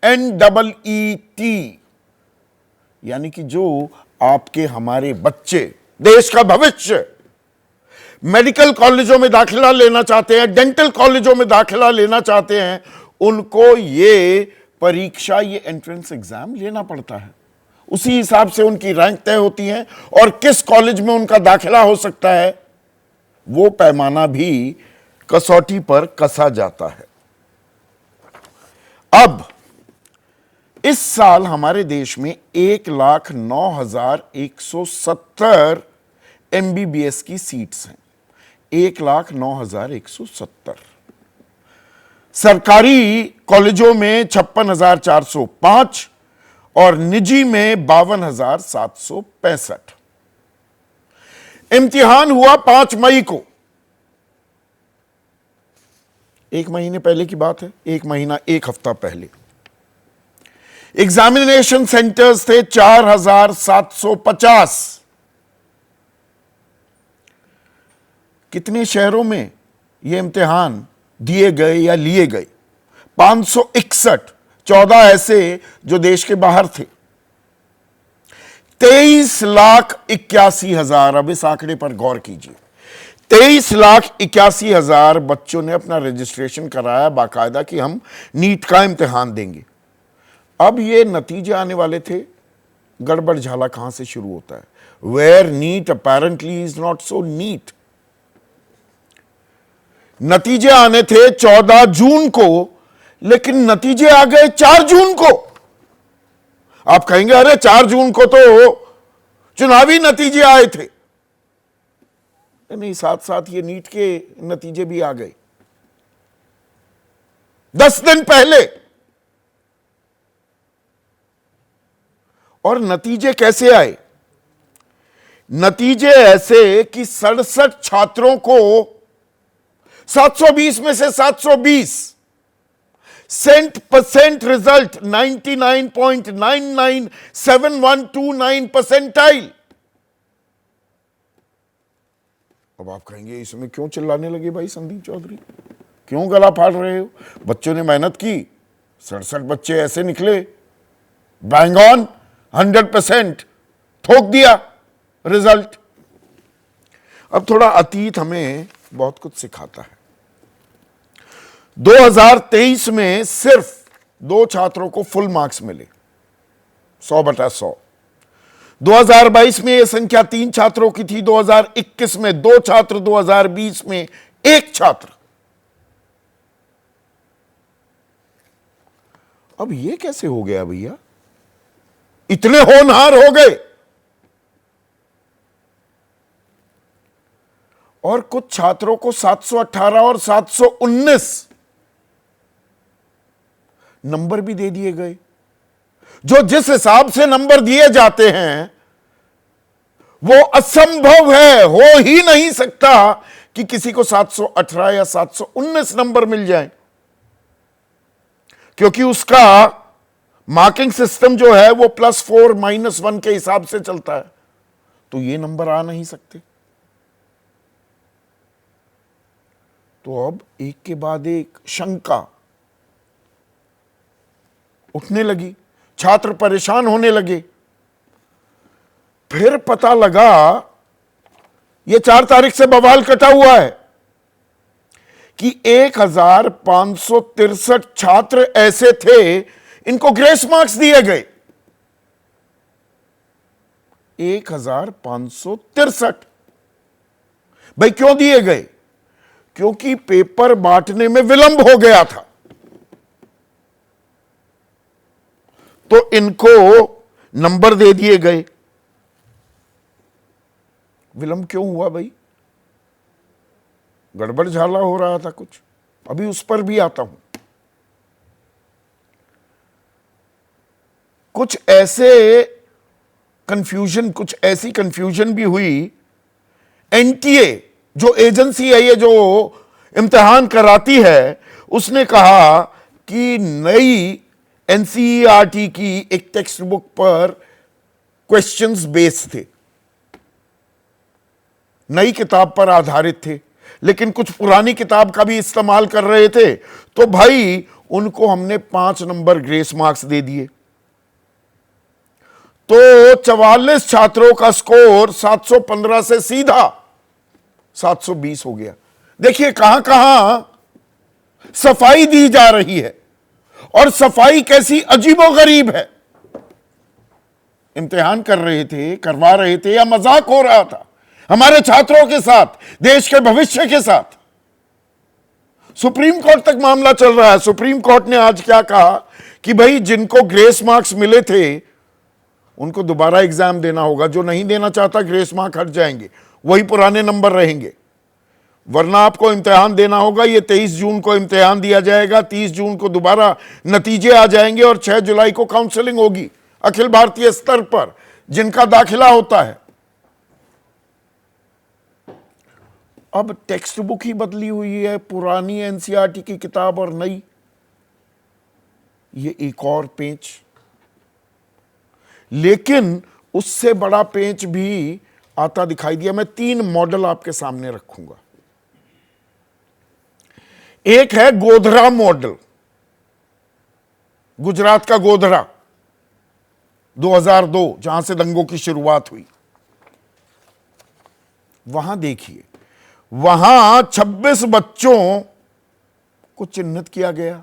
NEET, यानी कि जो आपके हमारे बच्चे, देश का भविष्य, मेडिकल कॉलेजों में दाखिला लेना चाहते हैं, डेंटल कॉलेजों में दाखिला लेना चाहते हैं, उनको ये परीक्षा, ये एंट्रेंस एग्जाम लेना पड़ता है। उसी हिसाब से उनकी रैंक तय होती है और किस कॉलेज में उनका दाखिला हो सकता है, वो पैमाना भी कसौटी पर कसा जाता है। अब इस साल हमारे देश में 1,09,170 MBBS की सीट्स हैं। 1,09,170। सरकारी कॉलेजों में 56,405 और निजी में 52,765। इम्तिहान हुआ 5 मई को, एक महीने पहले की बात है, एक महीना एक हफ्ता पहले। एग्जामिनेशन सेंटर्स थे 4,750। कितने शहरों में ये इम्तिहान दिए गए या लिए गए? 561, 14 ऐसे जो देश के बाहर थे। 23,81,000, अब इस आंकड़े पर गौर कीजिए। 23,81,000 बच्चों ने अपना रजिस्ट्रेशन कराया बाकायदा कि हम नीट का इम्तिहान देंगे। अब ये नतीजे आने वाले थे, गड़बड़ झाला कहां से शुरू होता है? Where neat apparently is not so neat. नतीजे आने थे 14 जून को, लेकिन नतीजे आ गए 4 जून को। आप कहेंगे अरे 4 जून को तो चुनावी नतीजे आए थे। नहीं, साथ साथ ये नीट के नतीजे भी आ गए 10 दिन पहले। और नतीजे कैसे आए? नतीजे ऐसे कि 67 छात्रों को 720 में से 720, 100% रिजल्ट 99.997129 परसेंटाइल। अब आप कहेंगे इसमें क्यों चिल्लाने लगे भाई संदीप चौधरी, क्यों गला फाड़ रहे हो? बच्चों ने मेहनत की, 67 बच्चे ऐसे निकले, बैंग ऑन 100%, ठोक दिया रिजल्ट। अब थोड़ा अतीत हमें बहुत कुछ सिखाता है। 2023 में सिर्फ 2 छात्रों को फुल मार्क्स मिले, 100/100। 2022 में यह संख्या 3 छात्रों की थी, 2021 में 2 छात्र, 2020 में 1 छात्र। अब यह कैसे हो गया भैया? इतने होनहार हो गए। और कुछ छात्रों को 718 और 719 नंबर भी दे दिए गए। जो जिस हिसाब से नंबर दिए जाते हैं वो असंभव है, हो ही नहीं सकता कि किसी को 718 या 719 नंबर मिल जाए, क्योंकि उसका मार्किंग सिस्टम जो है वो +4 -1 के हिसाब से चलता है। तो ये नंबर आ नहीं सकते। तो अब एक के बाद एक शंका उठने लगी, छात्र परेशान होने लगे। फिर पता लगा ये 4 तारीख से बवाल कटा हुआ है कि 1,563 छात्र ऐसे थे इनको ग्रेस मार्क्स दिए गए। 1,563। भाई क्यों दिए गए? क्योंकि पेपर बांटने में विलंब हो गया था। तो इनको नंबर दे दिए गए। विलंब क्यों हुआ भाई? गड़बड़ झाला हो रहा था कुछ, अभी उस पर भी आता हूं। कुछ ऐसी कंफ्यूजन भी हुई। एनटीए जो एजेंसी है, ये जो इम्तिहान कराती है, उसने कहा कि नई एनसीईआरटी की एक टेक्स्ट बुक पर क्वेश्चंस बेस्ड थे, नई किताब पर आधारित थे, लेकिन कुछ पुरानी किताब का भी इस्तेमाल कर रहे थे। तो भाई उनको हमने 5 नंबर ग्रेस मार्क्स दे दिए। तो 44 छात्रों का स्कोर 715 से सीधा 720 हो गया। देखिए कहां कहां सफाई दी जा रही है, और सफाई कैसी अजीबोगरीब है। इम्तिहान कर रहे थे, करवा रहे थे, या मजाक हो रहा था हमारे छात्रों के साथ, देश के भविष्य के साथ। सुप्रीम कोर्ट तक मामला चल रहा है। सुप्रीम कोर्ट ने आज क्या कहा कि भाई जिनको ग्रेस मार्क्स मिले थे उनको दोबारा एग्जाम देना होगा, जो नहीं देना चाहता ग्रेस मार्क हट जाएंगे, वही पुराने नंबर रहेंगे, वरना आपको इम्तिहान देना होगा। ये 23 जून को इम्तिहान दिया जाएगा, 30 जून को दोबारा नतीजे आ जाएंगे और 6 जुलाई को काउंसलिंग होगी अखिल भारतीय स्तर पर जिनका दाखिला होता है। अब टेक्स्ट बुक ही बदली हुई है, पुरानी एनसीईआरटी की किताब और नई, ये एक और पेंच। लेकिन उससे बड़ा पेंच भी आता दिखाई दिया। मैं 3 मॉडल आपके सामने रखूंगा। एक है गोधरा मॉडल, गुजरात का गोधरा, 2002 जहां से दंगों की शुरुआत हुई। वहां देखिए, वहां 26 बच्चों को चिन्हित किया गया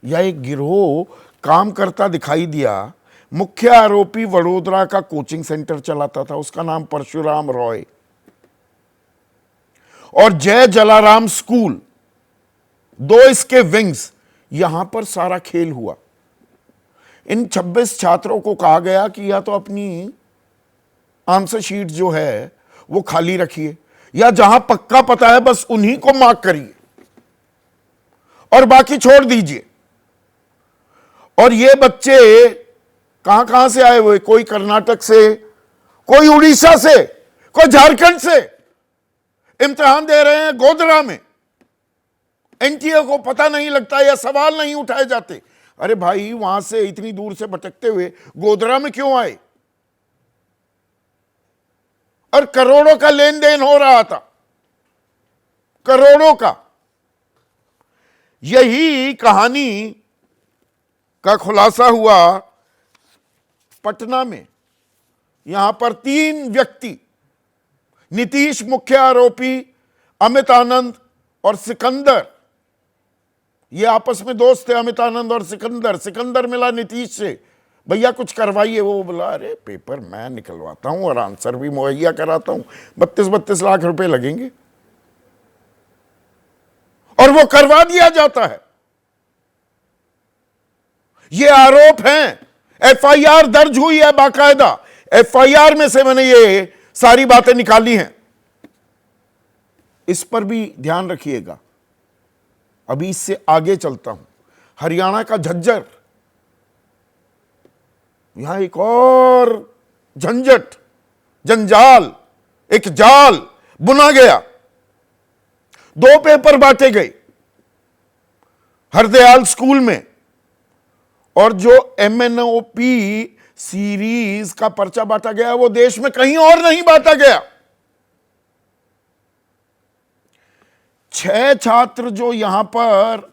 या एक गिरोह काम करता दिखाई दिया। मुख्य आरोपी वडोदरा का कोचिंग सेंटर चलाता था, उसका नाम परशुराम रॉय, और जय जलाराम स्कूल, 2 इसके विंग्स, यहां पर सारा खेल हुआ। इन 26 छात्रों को कहा गया कि या तो अपनी आंसर शीट जो है वो खाली रखिए, या जहां पक्का पता है बस उन्हीं को मार्क करिए और बाकी छोड़ दीजिए। और ये बच्चे कहां कहां से आए हुए, कोई कर्नाटक से, कोई उड़ीसा से, कोई झारखंड से इम्तिहान दे रहे हैं गोधरा में। एनटीए को पता नहीं लगता या सवाल नहीं उठाए जाते। अरे भाई, वहां से इतनी दूर से भटकते हुए गोधरा में क्यों आए? और करोड़ों का लेन देन हो रहा था, करोड़ों का। यही कहानी का खुलासा हुआ पटना में। यहां पर 3 व्यक्ति, नीतीश मुख्य आरोपी, अमित आनंद और सिकंदर, ये आपस में दोस्त थे, अमित आनंद और सिकंदर। सिकंदर मिला नीतीश से, भैया कुछ करवाइए। वो बोला अरे पेपर मैं निकलवाता हूं और आंसर भी मुहैया कराता हूं, 32-32 लाख रुपए लगेंगे, और वो करवा दिया जाता है। ये आरोप हैं, एफआईआर दर्ज हुई है बाकायदा। एफआईआर में से मैंने ये सारी बातें निकाली हैं। इस पर भी ध्यान रखिएगा। अभी इससे आगे चलता हूं। हरियाणा का झज्जर, यहां एक और झंझट, जंजाल, एक जाल बुना गया। 2 पेपर बांटे गए हरदयाल स्कूल में, और जो एमएनओपी सीरीज का पर्चा बांटा गया वो देश में कहीं और नहीं बांटा गया। 6 छात्र जो यहां पर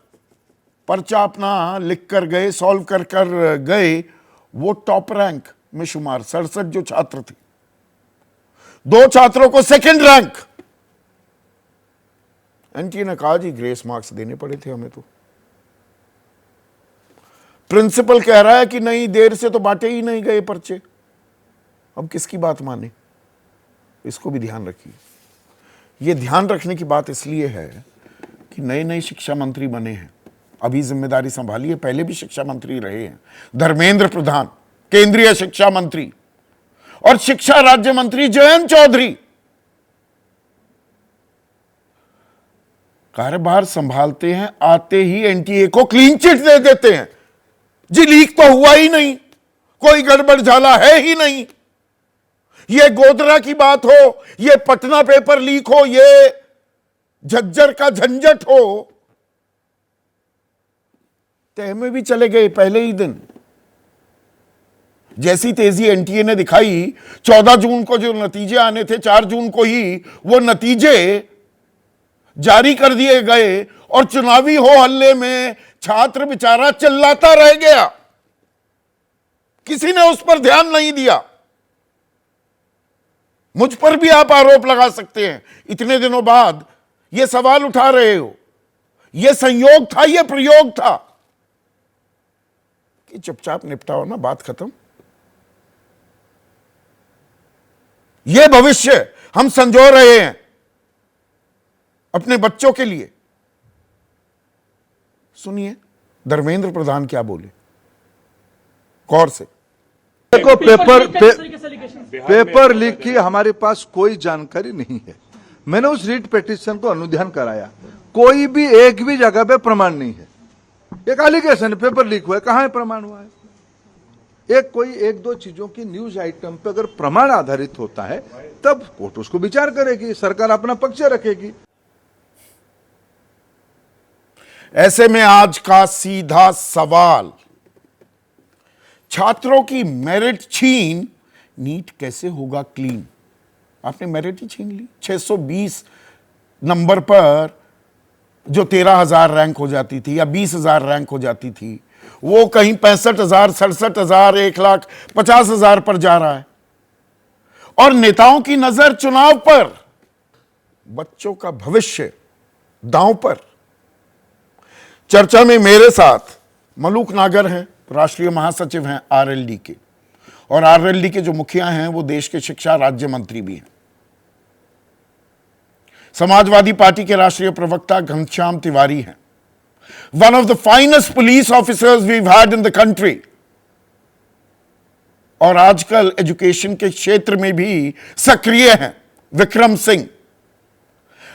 पर्चा अपना लिख कर गए, सॉल्व कर गए, वो टॉप रैंक में शुमार, 67 जो छात्र थे। 2 छात्रों को सेकंड रैंक। एनटीए ने कहा जी ग्रेस मार्क्स देने पड़े थे हमें तो। प्रिंसिपल कह रहा है कि नहीं, देर से तो बांटे ही नहीं गए पर्चे। अब किसकी बात माने? इसको भी ध्यान रखिए। यह ध्यान रखने की बात इसलिए है कि नए नए शिक्षा मंत्री बने हैं, अभी जिम्मेदारी संभाली है, पहले भी शिक्षा मंत्री रहे हैं। धर्मेंद्र प्रधान केंद्रीय शिक्षा मंत्री, और शिक्षा राज्य मंत्री जयंत चौधरी कार्यभार संभालते हैं, आते ही एनटीए को क्लीन चिट दे देते हैं। जी लीक तो हुआ ही नहीं, कोई गड़बड़ झाला है ही नहीं। ये गोधरा की बात हो, ये पटना पेपर लीक हो, ये झज्जर का झंझट हो, तय में भी चले गए पहले ही दिन। जैसी तेजी एनटीए ने दिखाई, 14 जून को जो नतीजे आने थे, 4 जून को ही वो नतीजे जारी कर दिए गए, और चुनावी हो हल्ले में छात्र बेचारा चिल्लाता रह गया, किसी ने उस पर ध्यान नहीं दिया। मुझ पर भी आप आरोप लगा सकते हैं, इतने दिनों बाद यह सवाल उठा रहे हो। यह संयोग था, यह प्रयोग था कि चुपचाप निपटाओ ना, बात खत्म। यह भविष्य हम संजो रहे हैं अपने बच्चों के लिए। सुनिए धर्मेंद्र प्रधान क्या बोले, गौर से। देखो, पेपर लीक की हमारे पास कोई जानकारी नहीं है। मैंने उस रीट पिटीशन को अनुध्यान कराया, कोई भी एक भी जगह पे प्रमाण नहीं है। एक एलिगेशन पेपर लीक हुआ है, कहां है प्रमाण हुआ है? कोई एक दो चीजों की न्यूज आइटम पे अगर प्रमाण आधारित होता है तब कोर्ट उसको विचार करेगी, सरकार अपना पक्ष रखेगी। ऐसे में आज का सीधा सवाल, छात्रों की मेरिट छीन, नीट कैसे होगा क्लीन? आपने मेरिट ही छीन ली। 620 नंबर पर जो 13,000 रैंक हो जाती थी या 20,000 रैंक हो जाती थी, वो कहीं 65,000, 67,000, 1,50,000 पर जा रहा है। और नेताओं की नजर चुनाव पर, बच्चों का भविष्य दांव पर। चर्चा में मेरे साथ मलूक नागर हैं, राष्ट्रीय महासचिव हैं आरएलडी के, और आरएलडी के जो मुखिया हैं वो देश के शिक्षा राज्य मंत्री भी हैं। समाजवादी पार्टी के राष्ट्रीय प्रवक्ता घनश्याम तिवारी हैं, one of the finest police officers we've had in the country, और आजकल एजुकेशन के क्षेत्र में भी सक्रिय हैं विक्रम सिंह।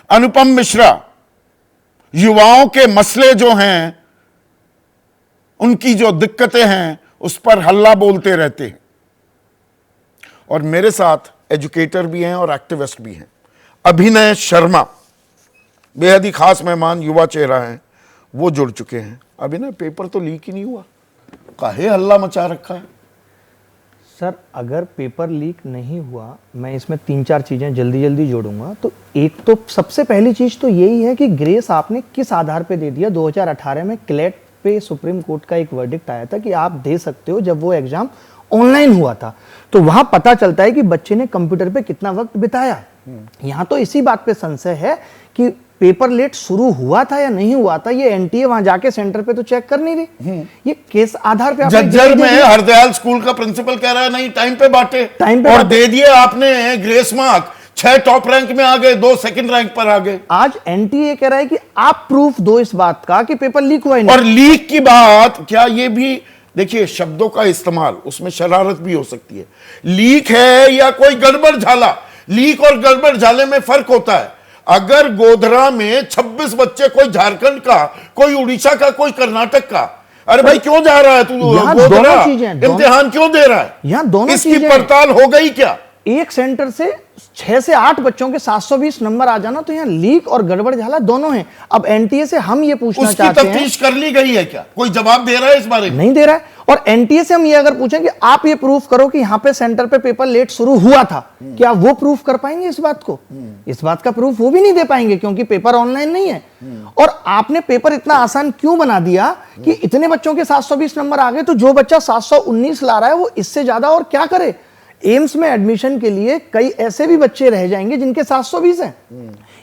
अनुपम मिश्रा युवाओं के मसले जो हैं, उनकी जो दिक्कतें हैं उस पर हल्ला बोलते रहते हैं। और मेरे साथ एजुकेटर भी हैं और एक्टिविस्ट भी हैं, अभिनय शर्मा, बेहद ही खास मेहमान, युवा चेहरा हैं, वो जुड़ चुके हैं। अभिनय, पेपर तो लीक ही नहीं हुआ, काहे हल्ला मचा रखा है? सर, अगर पेपर लीक नहीं हुआ, मैं इसमें 3-4 चीज़ें जल्दी जल्दी जोड़ूंगा। तो एक तो सबसे पहली चीज़ तो यही है कि ग्रेस आपने किस आधार पे दे दिया। 2018 में क्लेट पे सुप्रीम कोर्ट का एक वर्डिक्ट आया था कि आप दे सकते हो, जब वो एग्जाम ऑनलाइन हुआ था। तो वहां पता चलता है कि बच्चे ने कंप्यूटर पे कितना वक्त बिताया। यहां तो इसी बात पे संशय है कि पेपर लेट शुरू हुआ था या नहीं हुआ था, ये एनटीए वहां जाके सेंटर पे तो चेक कर नहीं रही। ये केस आधार पे जज्जर में हरदयाल स्कूल का प्रिंसिपल कह रहा है नहीं, टाइम पे बांटे, और दे दिए आपने ग्रेस मार्क। 6 टॉप रैंक में आ गए, 2 सेकंड रैंक पर आ गए। आज एनटीए कह रहा है कि आप प्रूफ दो इस बात का कि पेपर लीक हुआ ही नहीं। और लीक की बात क्या, ये भी देखिए शब्दों का इस्तेमाल, उसमें शरारत भी हो सकती है। लीक है या कोई गड़बड़ झाला, लीक और गड़बड़ झाले में फर्क होता है। अगर गोधरा में 26 बच्चे, कोई झारखंड का, कोई उड़ीसा का, कोई कर्नाटक का, अरे भाई क्यों जा रहा है तू गोधरा, इम्तिहान क्यों दे रहा है? यहां दोनों इसकी पड़ताल हो गई क्या? एक सेंटर से 6 से 8 बच्चों के 720 नंबर आ जाना, तो यहाँ लीक और गड़बड़ झाला दोनों हैं। अब एनटीए से हम ये पूछना चाहते हैं, तफ्तीश कर ली गई है क्या? कोई जवाब दे रहा है इस बारे में? नहीं दे रहा है। और एनटीए से हम ये अगर पूछें कि आप ये प्रूफ करो कि यहाँ पे सेंटर पे पेपर लेट शुरू हुआ था, क्या वो प्रूफ कर पाएंगे इस बात को? इस बात का प्रूफ वो भी नहीं दे पाएंगे, क्योंकि पेपर ऑनलाइन नहीं है। और आपने पेपर इतना आसान क्यों बना दिया कि इतने बच्चों के 720 नंबर आ गए, तो जो बच्चा 719 ला रहा है वो इससे ज्यादा और क्या करे? एम्स में एडमिशन के लिए कई ऐसे भी बच्चे रह जाएंगे जिनके 720 हैं।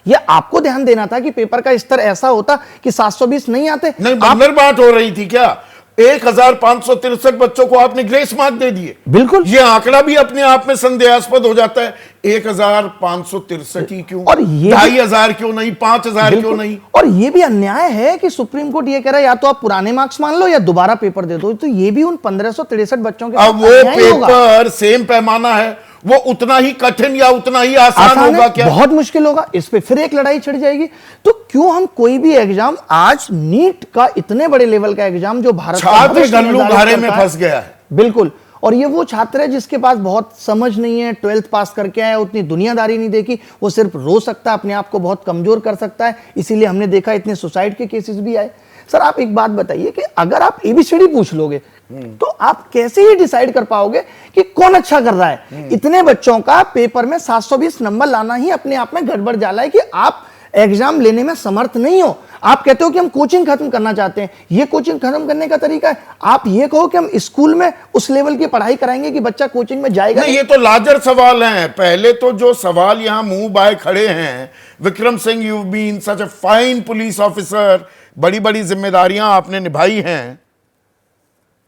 ये आपको ध्यान देना था कि पेपर का स्तर ऐसा होता कि 720 नहीं आते। नहीं, बंदर बात हो रही थी क्या? 1,563 बच्चों को आपने ग्रेस मार्क दे दिए। बिल्कुल, ये आंकड़ा भी अपने आप में संदेहास्पद हो जाता है। 1,563 ही क्यों, और ये 2,500 क्यों नहीं, 5,000 क्यों नहीं? और ये भी अन्याय है कि सुप्रीम कोर्ट ये कह रहा है या तो आप पुराने मार्क्स मान लो या दोबारा पेपर दे दो। तो ये भी उन 1563 बच्चों के अब वो पेपर सेम पैमाना है, वो उतना ही कठिन या उतना ही आसान होगा क्या? बहुत मुश्किल होगा। इस पे फिर एक लड़ाई छिड़ जाएगी। तो क्यों हम कोई भी एग्जाम, आज नीट का इतने बड़े लेवल का एग्जाम जो भारत छात्र गल्लू घारे में फंस गया है। बिल्कुल। और ये वो छात्र है जिसके पास बहुत समझ नहीं है, 12th पास करके आया, उतनी दुनियादारी नहीं देखी, वो सिर्फ रो सकता है, अपने आप को बहुत कमजोर कर सकता है। इसीलिए हमने देखा इतने सुसाइड के केसेस भी आए। सर, आप एक बात बताइए कि अगर आप एबीसीडी पूछ लोगे तो आप कैसे ही डिसाइड कर पाओगे कि कौन अच्छा कर रहा है? इतने बच्चों का पेपर में 720 नंबर लाना ही अपने आप में गड़बड़ जाला है कि आप एग्जाम लेने में समर्थ नहीं हो। आप कहते हो कि हम कोचिंग खत्म करना चाहते हैं, ये कोचिंग खत्म करने का तरीका है? आप ये कहो कि हम स्कूल में उस लेवल की पढ़ाई कराएंगे कि बच्चा कोचिंग में जाएगा नहीं, ये तो लार्जर सवाल हैं। पहले तो जो सवाल यहां मुंह बाय खड़े हैं, Vikram Singh, you been such a fine police officer, बड़ी बड़ी जिम्मेदारियां आपने निभाई हैं।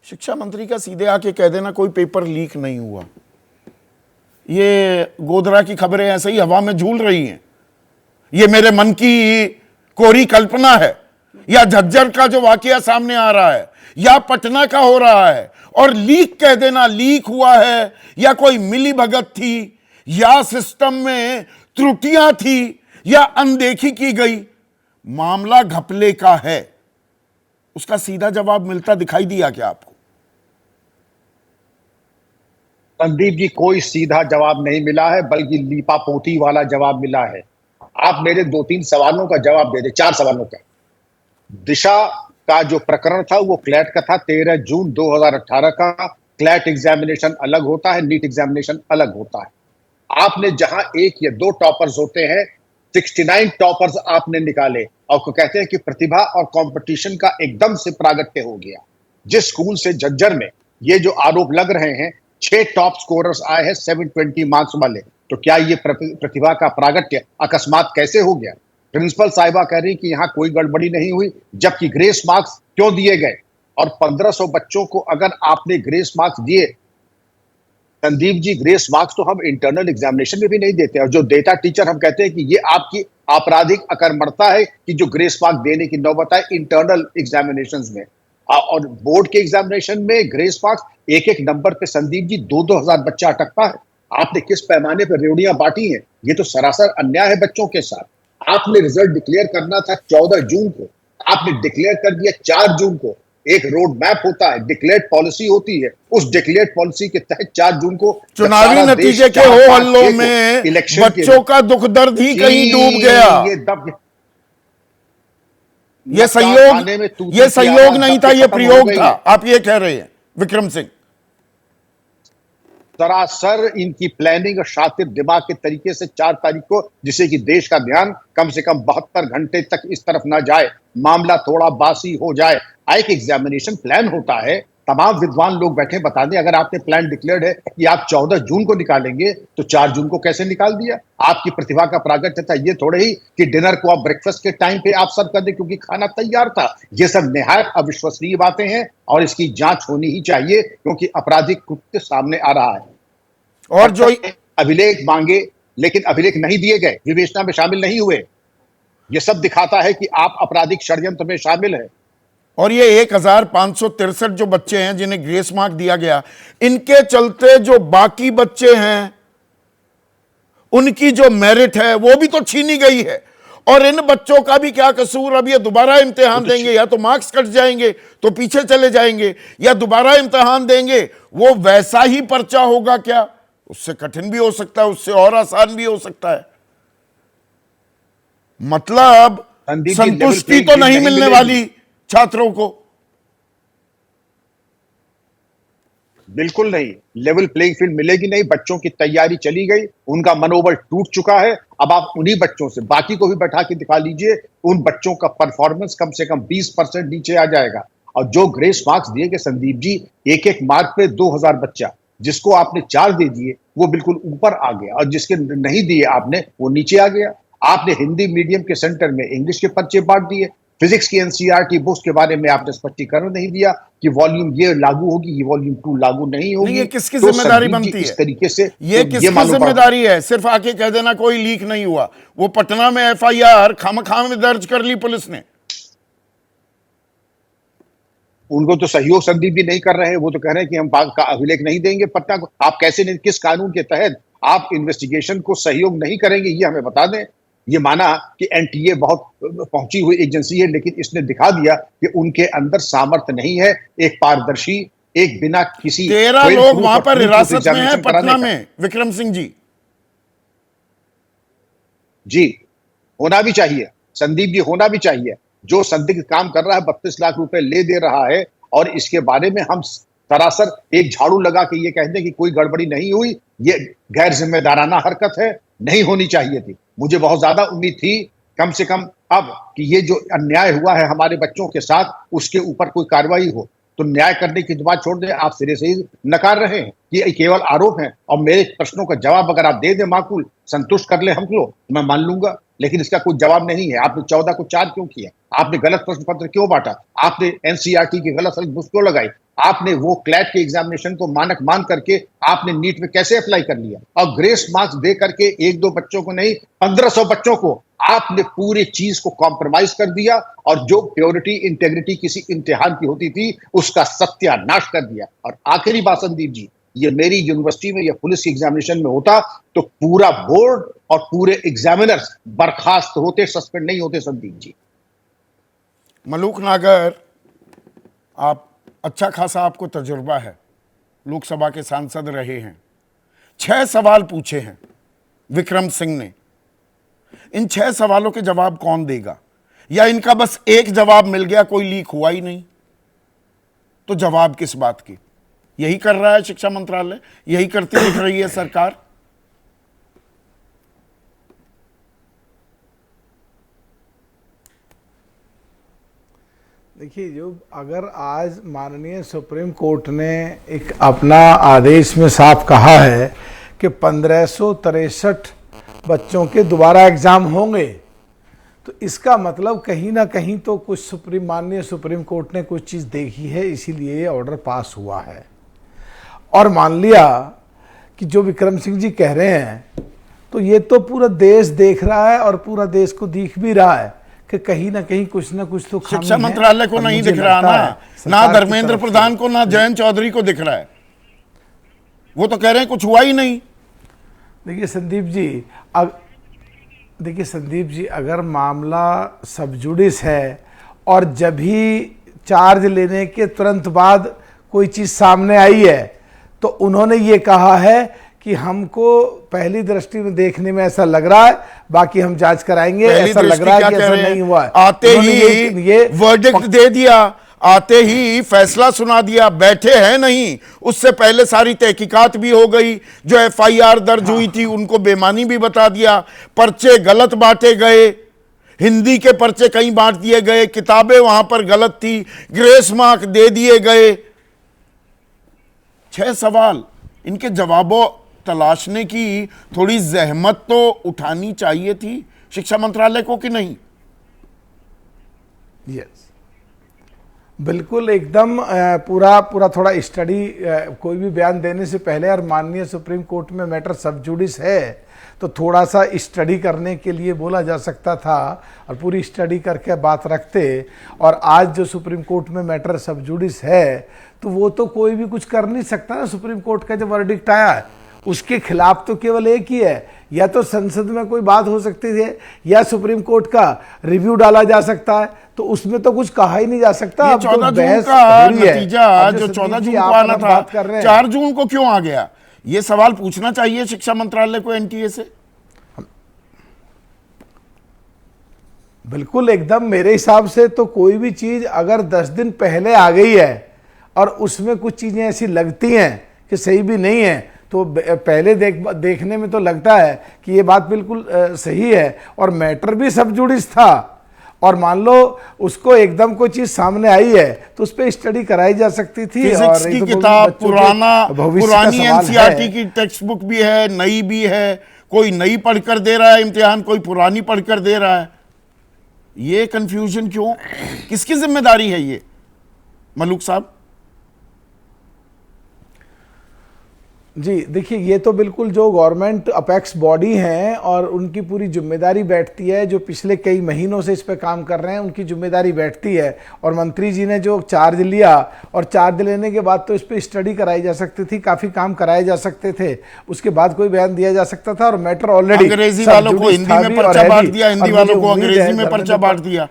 शिक्षा मंत्री का सीधे आके कह देना कोई पेपर लीक नहीं हुआ, ये गोधरा की खबरें ऐसे ही हवा में झूल रही हैं, ये मेरे मन की कोरी कल्पना है, या झज्जर का जो वाकया सामने आ रहा है, या पटना का हो रहा है, और लीक कह देना लीक हुआ है, या कोई मिली भगत थी, या सिस्टम में त्रुटियां थी, या अनदेखी की गई। मामला घपले का है, उसका सीधा जवाब मिलता दिखाई दिया क्या आपको? संदीप जी, कोई सीधा जवाब नहीं मिला है, बल्कि लीपापोती वाला जवाब मिला है। आप मेरे 2-3 सवालों का जवाब दे दे, 4 सवालों का। दिशा का जो प्रकरण था वो क्लैट का था, 13 जून 2018 का। क्लैट एग्जामिनेशन अलग होता है, नीट एग्जामिनेशन अलग होता है। आपने जहां 1 या 2 टॉपर्स होते हैं, 69 टॉपर्स आपने निकाले, और कहते हैं कि प्रतिभा और कंपटीशन का एकदम से प्रागट्य हो गया। जिस स्कूल से झज्जर में ये जो आरोप लग रहे हैं, 6 टॉप स्कोरर्स आए हैं 720 मार्क्स वाले, तो क्या ये प्रतिभा का प्रागट्य अकस्मात कैसे हो गया? प्रिंसिपल साहिबा कह रही कि यहां कोई गड़बड़ी नहीं हुई, जबकि ग्रेस मार्क्स क्यों दिए गए? और 1500 बच्चों को अगर आपने ग्रेस मार्क्स दिए, संदीप जी, ग्रेस मार्क्स तो हम इंटरनल एग्जामिनेशन में भी नहीं देते, और जो डेटा टीचर हम कहते हैं कि ये आपकी आपराधिक अकर्मणता है कि जो ग्रेस मार्क्स देने की नौबत है इंटरनल एग्जामिनेशंस में। और बोर्ड के एग्जामिनेशन में ग्रेस मार्क्स एक नंबर पे संदीप जी 2-2 हजार बच्चा अटकता है। आपने किस पैमाने पर रेवड़ियां बांटी हैं? ये तो सरासर अन्याय है बच्चों के साथ। आपने रिजल्ट डिक्लेयर करना था 14 जून को, आपने डिक्लेयर कर दिया 4 जून को। एक रोड मैप होता है, डिक्लेयर्ड पॉलिसी होती है, उस डिक्लेयर्ड पॉलिसी के तहत 4 जून को चुनावी नतीजे के हो हल्लों में बच्चों का दुख दर्द ही कहीं डूब गया। ये संयोग नहीं था, ये प्रयोग था, आप ये कह रहे हैं विक्रम सिंह? सरासर इनकी प्लानिंग और शातिर दिमाग के तरीके से 4 तारीख को, जिससे कि देश का ध्यान कम से कम 72 घंटे तक इस तरफ ना जाए, मामला थोड़ा बासी हो जाए। एक एग्जामिनेशन प्लान होता है, तमाम विद्वान लोग बैठे बता दें, अगर आपने प्लान डिक्लेयर्ड है कि आप 14 जून को निकालेंगे, तो 4 जून को कैसे निकाल दिया? आपकी प्रतिभा का प्रागट्य था ये थोड़े ही कि डिनर को आप ब्रेकफास्ट के टाइम पे आप सर्व कर दें क्योंकि खाना तैयार था। ये सब निहायत अविश्वसनीय बातें हैं और इसकी जांच होनी ही चाहिए, क्योंकि आपराधिक कृत्य सामने आ रहा है। और जो अभिलेख मांगे, लेकिन अभिलेख नहीं दिए गए, विवेचना में शामिल नहीं हुए। यह सब दिखाता है कि आप आपराधिक षड्यंत्र में शामिल है। और ये 1563 जो बच्चे हैं जिन्हें ग्रेस मार्क दिया गया, इनके चलते जो बाकी बच्चे हैं उनकी जो मेरिट है वो भी तो छीनी गई है। और इन बच्चों का भी क्या कसूर? अब ये दोबारा इम्तिहान देंगे, या तो मार्क्स कट जाएंगे तो पीछे चले जाएंगे, या दोबारा इम्तिहान देंगे वो वैसा ही पर्चा होगा क्या? उससे कठिन भी हो सकता है, उससे और आसान भी हो सकता है। मतलब संतुष्टि तो नहीं मिलने वाली छात्रों को। बिल्कुल नहीं, लेवल प्लेइंग फील्ड मिलेगी नहीं। बच्चों की तैयारी चली गई, उनका मनोबल टूट चुका है। अब आप उन्हीं बच्चों से, बाकी को भी बैठा के दिखा लीजिए, उन बच्चों का परफॉर्मेंस कम से कम 20% नीचे आ जाएगा। और जो ग्रेस मार्क्स दिए गए संदीप जी, एक मार्क पे 2000 बच्चा, जिसको आपने 4 दे दिए वो बिल्कुल ऊपर आ गया, और जिसके नहीं दिए आपने वो नीचे आ गया। आपने हिंदी मीडियम के सेंटर में इंग्लिश के पर्चे बांट दिए। फिजिक्स की एनसीईआरटी बुक्स के बारे में आपने स्पष्टीकरण नहीं दिया कि वॉल्यूम ये लागू होगी, ये वॉल्यूम 2 लागू नहीं होगी। ये किसकी जिम्मेदारी बनती है? इस तरीके से ये किसकी जिम्मेदारी है? सिर्फ आके कह देना कोई लीक नहीं हुआ। वो पटना में एफआईआर खामखाम में दर्ज कर ली पुलिस ने। उनको तो सहयोग संदीप भी नहीं कर रहे हैं, वो तो कह रहे हैं कि हम का अभिलेख नहीं देंगे पटना को। आप कैसे नहीं, किस कानून के तहत आप इन्वेस्टिगेशन को सहयोग नहीं करेंगे, ये हमें बता दें। ये माना कि एनटीए बहुत पहुंची हुई एजेंसी है, लेकिन इसने दिखा दिया कि उनके अंदर सामर्थ्य नहीं है एक पारदर्शी, एक बिना किसी 13 लोग वहां पर हिरासत में हैं पटना में, विक्रम सिंह जी। जी, होना भी चाहिए संदीप जी, होना भी चाहिए। जो संदिग्ध काम कर रहा है, 32 लाख रुपए ले दे रहा है, और इसके बारे में हम सरासर एक झाड़ू लगा के ये कह दें कि कोई गड़बड़ी नहीं हुई, ये गैर जिम्मेदाराना हरकत है, नहीं होनी चाहिए थी। मुझे बहुत ज्यादा उम्मीद थी कम से कम अब कि ये जो अन्याय हुआ है हमारे बच्चों के साथ, उसके ऊपर कोई कार्रवाई हो। तो न्याय करने की बात छोड़ दें, आप सिरे से ही नकार रहे हैं, ये केवल आरोप है। और मेरे प्रश्नों का जवाब अगर आप दे दें माकूल, संतुष्ट कर ले हमको, मैं मान लूंगा, लेकिन इसका कोई जवाब नहीं है। आपने 14 को 4 क्यों किया? आपने गलत प्रश्न पत्र क्यों बांटा? आपने एनसीईआरटी की गलत बुक क्यों लगाई? आपने वो क्लैट के एग्जामिनेशन को मानक मान करके आपने नीट में कैसे अप्लाई कर लिया? और ग्रेस मार्क्स दे करके 1-2 बच्चों को नहीं, 1500 बच्चों को आपने पूरी चीज को कॉम्प्रोमाइज कर दिया, और जो प्योरिटी इंटेग्रिटी किसी इम्तिहान की होती थी उसका सत्यानाश कर दिया। और आखिरी बात संदीप जी, ये मेरी यूनिवर्सिटी में या पुलिस एग्जामिनेशन में होता तो पूरा बोर्ड और पूरे एग्जामिनर्स बर्खास्त होते, सस्पेंड नहीं होते संदीप जी। मलूक नागर, आप अच्छा खासा आपको तजुर्बा है, लोकसभा के सांसद रहे हैं, 6 सवाल पूछे हैं विक्रम सिंह ने। इन 6 सवालों के जवाब कौन देगा? या इनका बस एक जवाब मिल गया, कोई लीक हुआ ही नहीं, तो जवाब किस बात की? यही कर रहा है शिक्षा मंत्रालय, यही करती दिख रही है सरकार। देखिए, जो अगर आज माननीय सुप्रीम कोर्ट ने एक अपना आदेश में साफ कहा है कि 1563 बच्चों के दोबारा एग्जाम होंगे, तो इसका मतलब कहीं ना कहीं तो कुछ माननीय सुप्रीम कोर्ट ने कुछ चीज़ देखी है, इसीलिए ये ऑर्डर पास हुआ है। और मान लिया कि जो विक्रम सिंह जी कह रहे हैं, तो ये तो पूरा देश देख रहा है और पूरा देश को दिख भी रहा है कि कहीं ना कहीं कुछ ना कुछ तो खामी शिक्षा मंत्रालय को नहीं दिख रहा ना धर्मेंद्र प्रधान को, ना जयंत चौधरी को दिख रहा है। वो तो कह रहे हैं कुछ हुआ ही नहीं। देखिए संदीप जी, अगर मामला सब जुडिस है और जब ही चार्ज लेने के तुरंत बाद कोई चीज़ सामने आई है, तो उन्होंने ये कहा है कि हमको पहली दृष्टि में देखने में ऐसा लग रहा है, बाकी हम जांच कराएंगे, ऐसा लग रहा है कि ऐसा नहीं हुआ है। आते ही ये वर्डिक्ट दे दिया, आते ही फैसला सुना दिया, बैठे हैं नहीं, उससे पहले सारी तहकीकात भी हो गई, जो एफआईआर दर्ज हुई थी उनको बेमानी भी बता दिया, पर्चे गलत बांटे गए, हिंदी के पर्चे कहीं बांट दिए गए, किताबें वहां पर गलत थी, ग्रेस मार्क दे दिए गए। 6 सवाल, इनके जवाबों तलाशने की थोड़ी जहमत तो उठानी चाहिए थी शिक्षा मंत्रालय को, कि नहीं? यस, बिल्कुल, एकदम पूरा थोड़ा स्टडी, कोई भी बयान देने से पहले, और माननीय सुप्रीम कोर्ट में मैटर सब जुडिस है, तो थोड़ा सा स्टडी करने के लिए बोला जा सकता था और पूरी स्टडी करके बात रखते। और आज जो सुप्रीम कोर्ट में मैटर सब जुडिस है, तो वो तो कोई भी कुछ कर नहीं सकता ना। सुप्रीम कोर्ट का जो वर्डिक्ट आया है उसके खिलाफ तो केवल एक ही है, या तो संसद में कोई बात हो सकती है या सुप्रीम कोर्ट का रिव्यू डाला जा सकता है, तो उसमें तो कुछ कहा ही नहीं जा सकता। ये 14 जून का नतीजा जो 14 जून को आना था, 4 जून को क्यों आ गया? ये सवाल पूछना चाहिए शिक्षा मंत्रालय को एनटीए से। बिल्कुल, एकदम मेरे हिसाब से तो कोई भी चीज अगर 10 दिन पहले आ गई है और उसमें कुछ चीजें ऐसी लगती हैं कि सही भी नहीं है, तो पहले देखने में तो लगता है कि ये बात बिल्कुल सही है और मैटर भी सब जुडिस था, और मान लो उसको एकदम कोई चीज सामने आई है तो उस पर स्टडी कराई जा सकती थी। फिजिक्स की किताब पुरानी एनसीईआरटी की टेक्स्ट बुक भी है, नई भी है, कोई नई पढ़कर दे रहा है इम्तिहान, कोई पुरानी पढ़कर दे रहा है। ये कंफ्यूजन क्यों? किसकी जिम्मेदारी है ये, मलूक साहब? जी देखिए, ये तो बिल्कुल जो गवर्नमेंट अपेक्स बॉडी हैं और उनकी पूरी जिम्मेदारी बैठती है, जो पिछले कई महीनों से इस पे काम कर रहे हैं उनकी जिम्मेदारी बैठती है। और मंत्री जी ने जो चार्ज लिया, और चार्ज लेने के बाद तो इस पे स्टडी कराई जा सकती थी, काफ़ी काम कराए जा सकते थे, उसके बाद कोई बयान दिया जा सकता था। और मैटर ऑलरेडी अंग्रेजी वालों को हिंदी में पर्चा बांट दिया, हिंदी वालों को अंग्रेजी में पर्चा बांट दिया।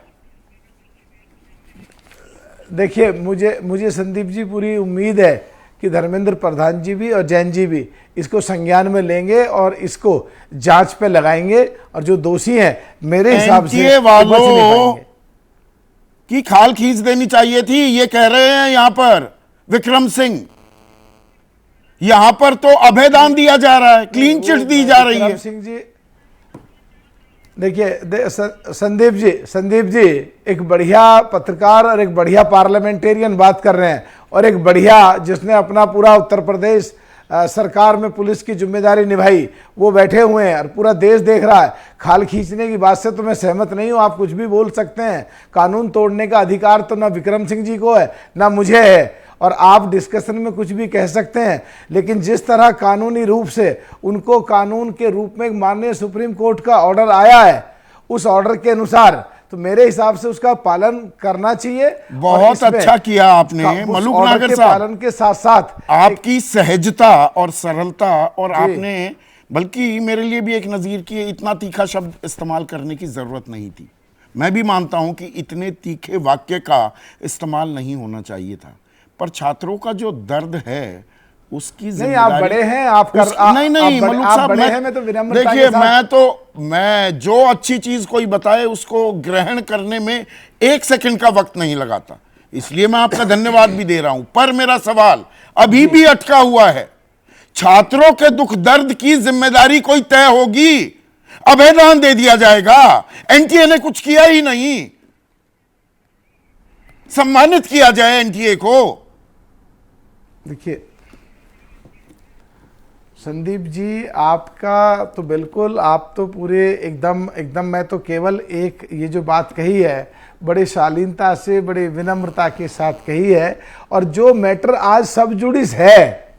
देखिए, मुझे संदीप जी पूरी उम्मीद है कि धर्मेंद्र प्रधान जी भी और जैन जी भी इसको संज्ञान में लेंगे और इसको जांच पे लगाएंगे, और जो दोषी हैं मेरे हिसाब से वालों की खाल खींच देनी चाहिए थी। ये कह रहे हैं यहां पर विक्रम सिंह, यहां पर तो अभयदान दिया जा रहा है, क्लीन चिट दी जा रही है। सिंह जी, देखिए संदीप जी एक बढ़िया पत्रकार और एक बढ़िया पार्लियामेंटेरियन बात कर रहे हैं, और एक बढ़िया जिसने अपना पूरा उत्तर प्रदेश सरकार में पुलिस की जिम्मेदारी निभाई, वो बैठे हुए हैं और पूरा देश देख रहा है। खाल खींचने की बात से तो मैं सहमत नहीं हूं, आप कुछ भी बोल सकते हैं, कानून तोड़ने का अधिकार तो ना विक्रम सिंह जी को है ना मुझे है, और आप डिस्कशन में कुछ भी कह सकते हैं, लेकिन जिस तरह कानूनी रूप से उनको कानून के रूप में माननीय सुप्रीम कोर्ट का ऑर्डर आया है, उस ऑर्डर के अनुसार तो मेरे हिसाब से उसका पालन करना चाहिए। बहुत अच्छा किया आपने मलूक नागर साहब, पालन के साथ साथ आपकी सहजता और सरलता, और आपने बल्कि मेरे लिए भी एक नजीर की इतना तीखा शब्द इस्तेमाल करने की जरूरत नहीं थी। मैं भी मानता हूं कि इतने तीखे वाक्य का इस्तेमाल नहीं होना चाहिए था, पर छात्रों का जो दर्द है उसकी नहीं, आप बड़े हैं, आप नहीं मलूक साहब, मैं तो विनम्रता देखिए, के साथ मैं जो अच्छी चीज कोई बताए उसको ग्रहण करने में एक सेकंड का वक्त नहीं लगाता, इसलिए मैं आपका धन्यवाद भी दे रहा हूं। पर मेरा सवाल अभी भी अटका हुआ है, छात्रों के दुख दर्द की जिम्मेदारी कोई तय होगी? अभयदान दे दिया जाएगा? एनटीए ने कुछ किया ही नहीं, सम्मानित किया जाए एनटीए को। देखिए संदीप जी, आपका तो बिल्कुल, आप तो पूरे एकदम मैं तो केवल एक ये जो बात कही है बड़े शालीनता से, बड़े विनम्रता के साथ कही है, और जो मैटर आज सब जुडिस है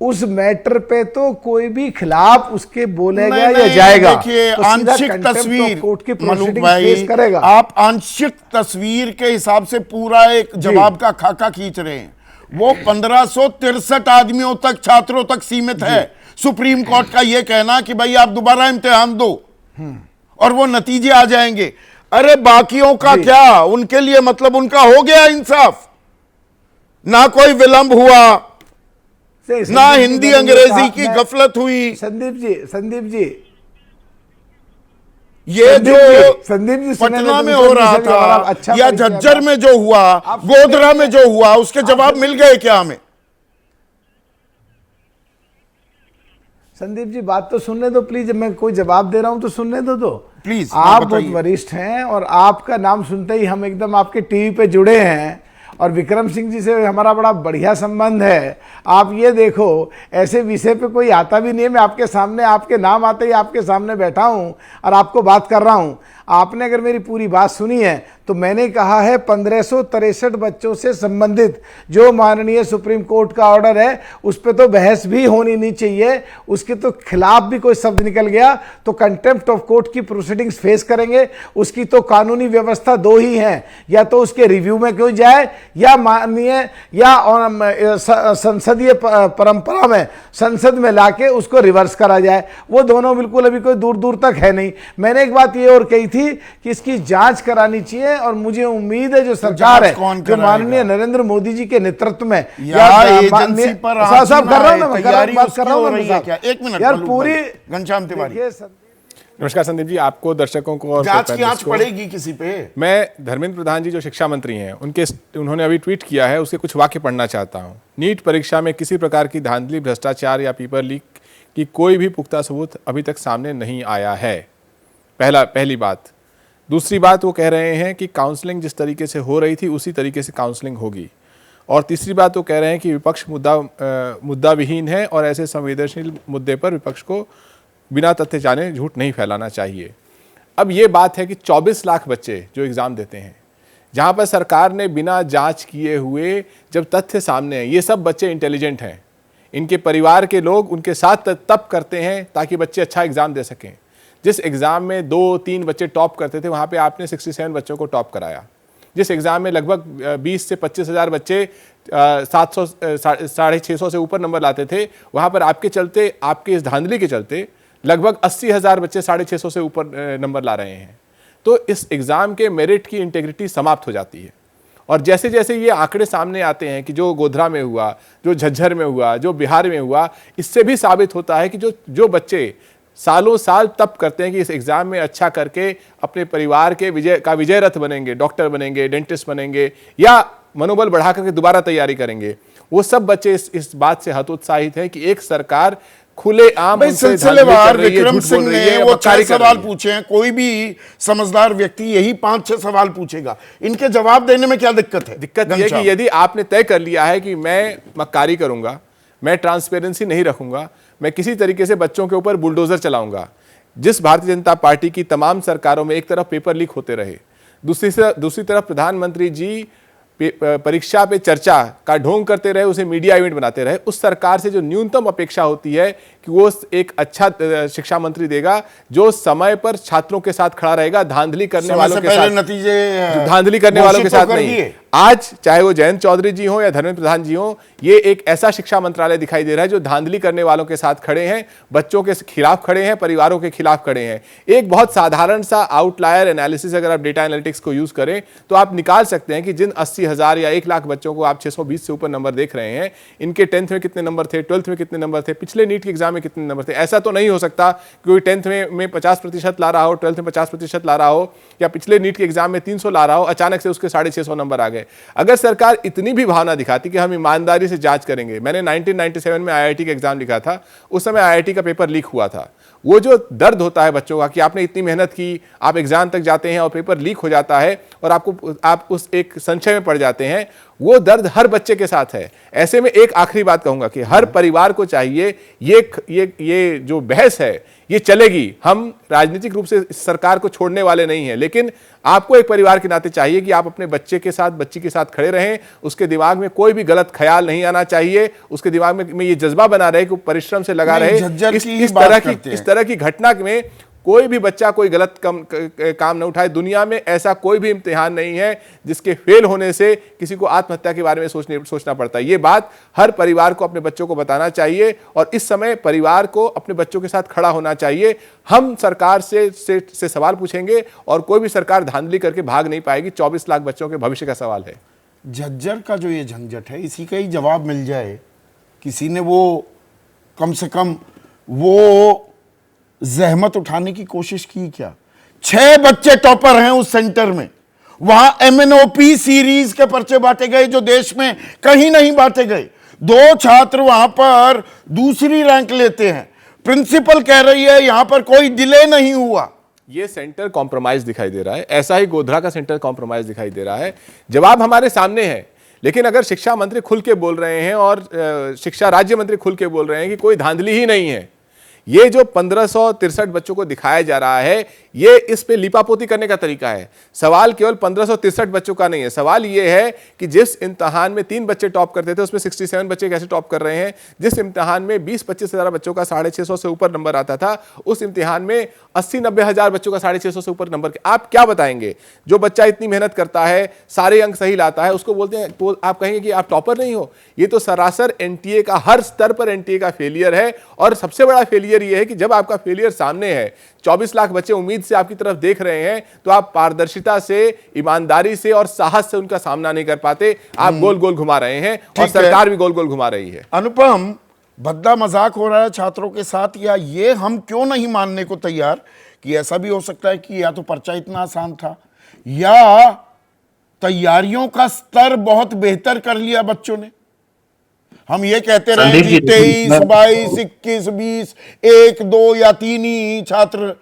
उस मैटर पे तो कोई भी खिलाफ उसके बोलेगा या जाएगा। देखिए, तो आंशिक तस्वीर कोर्ट की मलूक प्रोसीडिंग भाई, फेस करेगा। आप आंशिक तस्वीर के हिसाब से पूरा एक जवाब का खाका खींच रहे हैं। वो 1563 आदमियों तक, छात्रों तक सीमित है। सुप्रीम कोर्ट का यह कहना कि भाई आप दोबारा इम्तिहान दो और वो नतीजे आ जाएंगे। अरे बाकियों का क्या, उनके लिए मतलब उनका हो गया इंसाफ, ना कोई विलंब हुआ, ना हिंदी अंग्रेजी की गफलत हुई। संदीप जी ये जो संदीप जी पटना में हो रहा था या झज्जर में जो हुआ, गोधरा में जो हुआ, उसके जवाब मिल गए क्या हमें? संदीप जी बात तो सुनने दो प्लीज, मैं कोई जवाब दे रहा हूं तो सुनने दो प्लीज। आप बहुत वरिष्ठ हैं और आपका नाम सुनते ही हम एकदम आपके टीवी पे जुड़े हैं, और विक्रम सिंह जी से हमारा बड़ा बढ़िया संबंध है। आप ये देखो, ऐसे विषय पे कोई आता भी नहीं है, मैं आपके सामने, आपके नाम आते ही आपके सामने बैठा हूं और आपको बात कर रहा हूं। आपने अगर मेरी पूरी बात सुनी है तो मैंने कहा है 1563 बच्चों से संबंधित जो माननीय सुप्रीम कोर्ट का ऑर्डर है उस पर तो बहस भी होनी नहीं चाहिए, उसके तो खिलाफ भी कोई शब्द निकल गया तो कंटेम्प्ट ऑफ कोर्ट की प्रोसीडिंग्स फेस करेंगे। उसकी तो कानूनी व्यवस्था दो ही हैं, या तो उसके रिव्यू में क्यों जाए या माननीय या संसदीय परंपरा में संसद में लाके उसको रिवर्स करा जाए। वो दोनों बिल्कुल अभी कोई दूर दूर तक है नहीं। मैंने एक बात ये और कही थी कि इसकी जांच करानी चाहिए, और मुझे उम्मीद है जो सरकार है, जो माननीय नरेंद्र मोदी जी के नेतृत्व में एजेंसी पर साहब कर रहा हूं ना, मैं बात कर रहा हूं क्या? एक मिनट यार, पूरी घनश्याम तिवारी। नमस्कार संदीप जी, आपको, दर्शकों को और जांच की आंच पड़ेगी किसी पे। मैं धर्मेंद्र प्रधान जी जो शिक्षा मंत्री हैं उन्होंने अभी ट्वीट किया है, उसके कुछ वाक्य पढ़ना चाहता हूं। नीट परीक्षा में किसी प्रकार की धांधली, भ्रष्टाचार या पेपर लीक की कोई भी पुख्ता सबूत अभी तक सामने नहीं आया है। पहली बात। दूसरी बात, वो कह रहे हैं कि काउंसलिंग जिस तरीके से हो रही थी उसी तरीके से काउंसलिंग होगी। और तीसरी बात, वो कह रहे हैं कि विपक्ष मुद्दा विहीन है और ऐसे संवेदनशील मुद्दे पर विपक्ष को बिना तथ्य जाने झूठ नहीं फैलाना चाहिए। अब ये बात है कि 24 लाख बच्चे जो एग्ज़ाम देते हैं, जहाँ पर सरकार ने बिना जांच किए हुए जब तथ्य सामने हैं, ये सब बच्चे इंटेलिजेंट हैं, इनके परिवार के लोग उनके साथ तब करते हैं ताकि बच्चे अच्छा एग्ज़ाम दे सकें। जिस एग्ज़ाम में 2-3 बच्चे टॉप करते थे, वहाँ पे आपने 67 बच्चों को टॉप कराया। जिस एग्ज़ाम में लगभग 20 से 25 हज़ार बच्चे 700 650 से ऊपर नंबर लाते थे, वहाँ पर आपके चलते, आपके इस धांधली के चलते लगभग 80,000 बच्चे 650 से ऊपर नंबर ला रहे हैं। तो इस एग्ज़ाम के मेरिट की इंटेग्रिटी समाप्त हो जाती है। और जैसे जैसे ये आंकड़े सामने आते हैं कि जो गोधरा में हुआ, जो झज्जर में हुआ, जो बिहार में हुआ, इससे भी साबित होता है कि जो बच्चे सालों साल तप करते हैं कि इस एग्ज़ाम में अच्छा करके अपने परिवार के विजय रथ बनेंगे, डॉक्टर बनेंगे, डेंटिस्ट बनेंगे, या मनोबल बढ़ा करके दोबारा तैयारी करेंगे, वो सब बच्चे इस बात से हतोत्साहित हैं कि एक सरकार खुलेआम भाई उनसे धांधली सिलसिलेवार कर रही है, विक्रम झूठ बोल सिंह रही ने है, वो 6 मक्कारी कर सवाल रही है। पूछे हैं, कोई भी समझदार व्यक्ति यही 5-6 सवाल पूछेगा, इनके जवाब देने में क्या दिक्कत है? दिक्कत यह है घनश्याम। कि यदि आपने तय कर लिया है कि मैं मक्कारी करूंगा, मैं ट्रांसपेरेंसी नहीं रखूंगा, मैं किसी तरीके से बच्चों के ऊपर बुलडोजर चलाऊंगा, जिस भारतीय जनता पार्टी की तमाम सरकारों में एक तरफ पेपर लीक होते रहे, दूसरी तरफ प्रधानमंत्री जी परीक्षा पे चर्चा का ढोंग करते रहे, उसे मीडिया इवेंट बनाते रहे, उस सरकार से जो न्यूनतम अपेक्षा होती है कि वो एक अच्छा शिक्षा मंत्री देगा जो समय पर छात्रों के साथ खड़ा रहेगा, धांधली करने समय वालों से के पहले साथ नतीजे धांधली करने वालों के घोषित साथ तो कर नहीं। दिए। आज चाहे वो जयंत चौधरी जी हो या धर्मेंद्र प्रधान जी हो, ये एक ऐसा शिक्षा मंत्रालय दिखाई दे रहा है जो धांधली करने वालों के साथ खड़े हैं, बच्चों के खिलाफ खड़े हैं, परिवारों के खिलाफ खड़े हैं। एक बहुत साधारण सा आउटलायर एनालिसिस अगर आप डेटा एनालिटिक्स को यूज करें तो आप निकाल सकते हैं कि जिन 80,000 या 1 लाख बच्चों को आप 620 से ऊपर नंबर देख रहे हैं, इनके 10th में कितने नंबर थे, 12th में कितने नंबर थे, पिछले नीट के एग्जाम में कितने नंबर थे। ऐसा तो नहीं हो सकता कि कोई 10th में 50% ला रहा हो, 12th में 50% ला रहा हो, या पिछले नीट के एग्जाम में 300 ला रहा हो, अचानक से उसके 650 नंबर आ गए। अगर सरकार इतनी भी भावना दिखाती कि हम ईमानदारी से जांच करेंगे। मैंने 1997 में IIT का एग्जाम लिखा था, उस समय IIT का पेपर लीक हुआ था। वो जो दर्द होता है बच्चों का कि आपने इतनी मेहनत की, आप एग्जाम तक जाते हैं और पेपर लीक हो जाता है और आप उस एक संशय में पड़ जाते हैं, वो दर्द हर बच्चे के साथ है। ऐसे में एक आखिरी बात कहूंगा कि हर परिवार को चाहिए, ये जो बहस है ये चलेगी, हम राजनीतिक रूप से सरकार को छोड़ने वाले नहीं हैं, लेकिन आपको एक परिवार के नाते चाहिए कि आप अपने बच्चे के साथ, बच्ची के साथ खड़े रहें, उसके दिमाग में कोई भी गलत ख्याल नहीं आना चाहिए, उसके दिमाग में ये जज्बा बना रहे कि परिश्रम से लगा रहे। इस तरह की घटना में कोई भी बच्चा कोई गलत काम न उठाए। दुनिया में ऐसा कोई भी इम्तिहान नहीं है जिसके फेल होने से किसी को आत्महत्या के बारे में सोचना पड़ता है। ये बात हर परिवार को अपने बच्चों को बताना चाहिए और इस समय परिवार को अपने बच्चों के साथ खड़ा होना चाहिए। हम सरकार से सवाल पूछेंगे और कोई भी सरकार धांधली करके भाग नहीं पाएगी। 24 लाख बच्चों के भविष्य का सवाल है। झज्जर का जो ये झंझट है, इसी का ही जवाब मिल जाए, किसी ने वो कम से कम वो जहमत उठाने की कोशिश की क्या? 6 बच्चे टॉपर हैं उस सेंटर में, वहां MNOP सीरीज के पर्चे बांटे गए जो देश में कहीं नहीं बांटे गए। 2 छात्र वहां पर दूसरी रैंक लेते हैं, प्रिंसिपल कह रही है यहां पर कोई डिले नहीं हुआ। ये सेंटर कॉम्प्रोमाइज दिखाई दे रहा है, ऐसा ही गोधरा का सेंटर कॉम्प्रोमाइज दिखाई दे रहा है। जवाब हमारे सामने है, लेकिन अगर शिक्षा मंत्री खुल के बोल रहे हैं और शिक्षा राज्य मंत्री खुल के बोल रहे हैं कि कोई धांधली ही नहीं है, ये जो 1563 बच्चों को दिखाया जा रहा है, ये इस पे लीपापोती करने का तरीका है। सवाल केवल 1563 बच्चों का नहीं है, सवाल ये है कि जिस इम्तिहान में 3 बच्चे टॉप करते थे उसमें 67 बच्चे कैसे टॉप कर रहे हैं। जिस इम्तिहान में 20-25 हज़ार बच्चों का 650 से ऊपर नंबर आता था, उस इम्तिहान में 80-90 हज़ार बच्चों का 650 से ऊपर नंबर। आप क्या बताएंगे? जो बच्चा इतनी मेहनत करता है, सारे अंक सही लाता है, उसको बोलते हैं, तो आप कहेंगे कि आप टॉपर नहीं हो। ये तो सरासर NTA का, हर स्तर पर NTA का फेलियर है। और सबसे बड़ा फेलियर ये है कि जब आपका फेलियर सामने है, 24 लाख बच्चे उम्मीद से आपकी तरफ देख रहे हैं, तो आप पारदर्शिता से, ईमानदारी से और साहस से उनका सामना नहीं कर पाते। आप गोल गोल घुमा रहे हैं और सरकार भी गोल गोल घुमा रही है। अनुपम, भद्दा मजाक हो रहा है छात्रों के साथ, या ये हम क्यों नहीं मानने को तैयार कि ऐसा भी हो सकता है कि या तो पर्चा इतना आसान था या तैयारियों का स्तर बहुत बेहतर कर लिया बच्चों ने। हम ये कहते रहे कि 23, 22, 21, 20, 1, 2 या 3 ही छात्र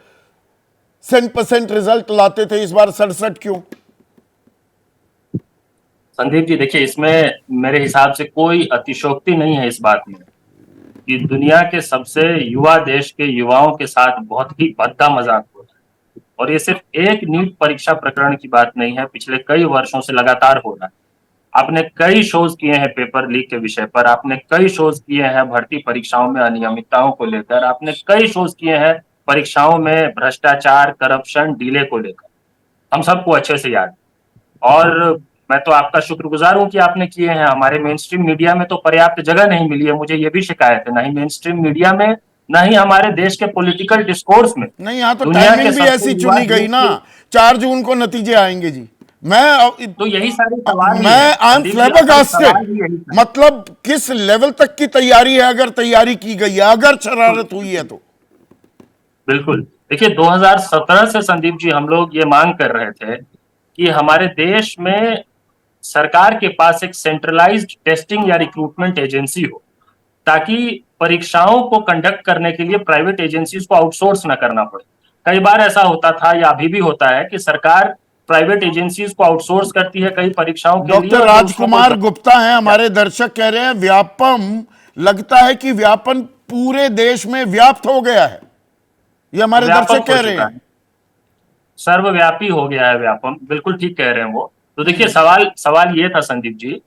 100% रिजल्ट लाते थे, इस बार 67 क्यों? संदीप जी देखिए, इसमें मेरे हिसाब से कोई अतिशयोक्ति नहीं है इस बात में कि दुनिया के सबसे युवा देश के युवाओं के साथ बहुत ही भद्दा मजाक हो रहा है। और ये सिर्फ एक नीट परीक्षा प्रकरण की बात नहीं है, पिछले कई वर्षों से लगातार हो रहा है। आपने कई शोज किए हैं पेपर लीक के विषय पर, आपने कई शोज किए हैं भर्ती परीक्षाओं में अनियमितताओं को लेकर, आपने कई शोज किए हैं परीक्षाओं में भ्रष्टाचार, करप्शन, डिले को लेकर। हम सबको अच्छे से याद है और मैं तो आपका शुक्रगुजार हूं कि आपने किए हैं। हमारे मेन स्ट्रीम मीडिया में तो पर्याप्त जगह नहीं मिली है, मुझे ये भी शिकायत है, ना ही मेन स्ट्रीम मीडिया में, ना ही हमारे देश के पॉलिटिकल डिस्कोर्स में। नहीं, यहाँ तो दुनिया टाइमिंग के भी ऐसी चुनी गई ना, 4 जून को नतीजे आएंगे जी। तो यही सारे सवाल ही मैं हैं। आई एम सवाल भी यही फ्लैबरगास्टेड। है। मतलब किस लेवल तक की तैयारी है, अगर तैयारी की गई है, अगर शरारत हुई है तो। बिल्कुल, देखिए 2017 से संदीप जी हम लोग ये मांग कर रहे थे कि हमारे देश में सरकार के पास एक सेंट्रलाइज्ड टेस्टिंग या रिक्रूटमेंट एजेंसी हो, ताकि परीक्षाओं को कंडक्ट करने के लिए प्राइवेट एजेंसीज को आउटसोर्स ना करना पड़े। कई बार ऐसा होता था या अभी भी होता है कि सरकार प्राइवेट एजेंसीज को आउटसोर्स करती है कई परीक्षाओं के लिए। डॉक्टर और राजकुमार गुप्ता हैं हमारे दर्शक कह रहे हैं व्यापम, लगता है कि व्यापन पूरे देश में व्याप्त हो गया है, ये हमारे दर्शक कह रहे हैं। सर्वव्यापी हो गया है व्यापम, बिल्कुल ठीक कह रहे हैं वो। तो देखिए सवाल ये था संदीप जी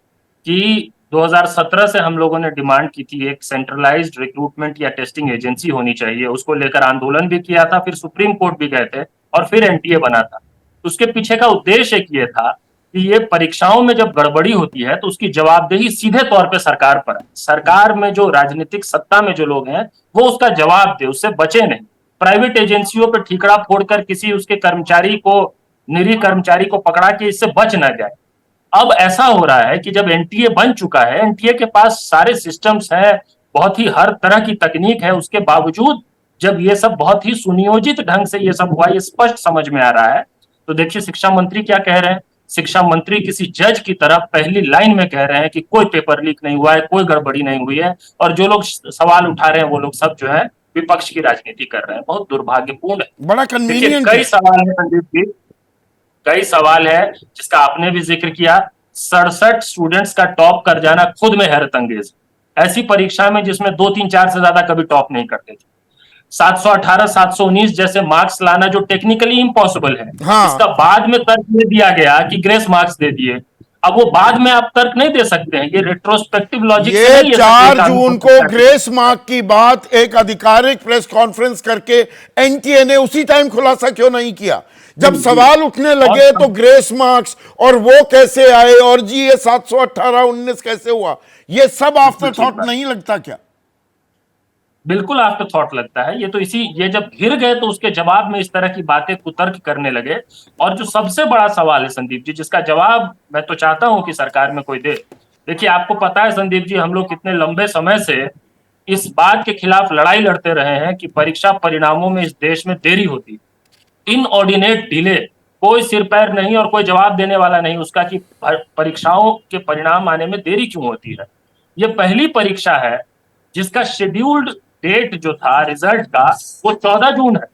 कि 2017 से हम लोगों ने डिमांड की थी एक सेंट्रलाइज्ड रिक्रूटमेंट या टेस्टिंग एजेंसी होनी चाहिए, उसको लेकर आंदोलन भी किया था, फिर सुप्रीम कोर्ट भी गए थे और फिर एनटीए बना था। उसके पीछे का उद्देश्य एक ये था कि ये परीक्षाओं में जब गड़बड़ी होती है तो उसकी जवाबदेही सीधे तौर पे सरकार पर है। सरकार में जो राजनीतिक सत्ता में जो लोग हैं वो उसका जवाब दे, उससे बचे नहीं। प्राइवेट एजेंसियों पर ठीकरा फोड़कर किसी उसके कर्मचारी को, निरीह कर्मचारी को पकड़ा के इससे बच ना जाए। अब ऐसा हो रहा है कि जब एनटीए बन चुका है, एनटीए के पास सारे सिस्टम्स हैं, बहुत ही हर तरह की तकनीक है, उसके बावजूद जब ये सब बहुत ही सुनियोजित ढंग से ये सब हुआ, ये स्पष्ट समझ में आ रहा है। तो देखिए शिक्षा मंत्री क्या कह रहे हैं। शिक्षा मंत्री किसी जज की तरह पहली लाइन में कह रहे हैं कि कोई पेपर लीक नहीं हुआ है, कोई गड़बड़ी नहीं हुई है, और जो लोग सवाल उठा रहे हैं वो लोग सब जो है विपक्ष की राजनीति कर रहे हैं। बहुत दुर्भाग्यपूर्ण है। बड़ा देखिए कन्वीनियंट कई सवाल है संदीप जी, कई सवाल है जिसका आपने भी जिक्र किया। 67 स्टूडेंट्स का टॉप कर जाना खुद में हैरत अंगेज। ऐसी परीक्षा में जिसमें 2, 3, 4 से ज्यादा कभी टॉप नहीं करते थे। 718, 719 जैसे मार्क्स लाना जो टेक्निकली इम्पॉसिबल है, हाँ। इसका बाद में तर्क ये दिया गया कि ग्रेस मार्क्स दे दिए। अब वो बाद में आप तर्क नहीं दे सकते हैं, ये रेट्रोस्पेक्टिव लॉजिक से ये नहीं 4 जून को ग्रेस मार्क की बात एक आधिकारिक प्रेस कॉन्फ्रेंस करके एनटीए ने उसी टाइम खुलासा क्यों नहीं किया? जब सवाल उठने लगे तो ग्रेस मार्क्स और वो कैसे आए और जी ये 718, 19 कैसे हुआ, ये सब आफ्टर थॉट नहीं लगता क्या? बिल्कुल आफ्टर थॉट लगता है। ये तो ये जब घिर गए तो उसके जवाब में इस तरह की बातें कुतर्क करने लगे। और जो सबसे बड़ा सवाल है संदीप जी, जिसका जवाब मैं तो चाहता हूं कि सरकार में कोई दे। देखिए आपको पता है संदीप जी, हम लोग कितने लंबे समय से इस बात के खिलाफ लड़ाई लड़ते रहे हैं कि परीक्षा परिणामों में इस देश में देरी होती, इनऑर्डिनेट डिले, कोई सिर पैर नहीं और कोई जवाब देने वाला नहीं उसका कि परीक्षाओं के परिणाम आने में देरी क्यों होती है। ये पहली परीक्षा है जिसका शेड्यूल्ड डेट जो था रिजल्ट का वो 14 जून है,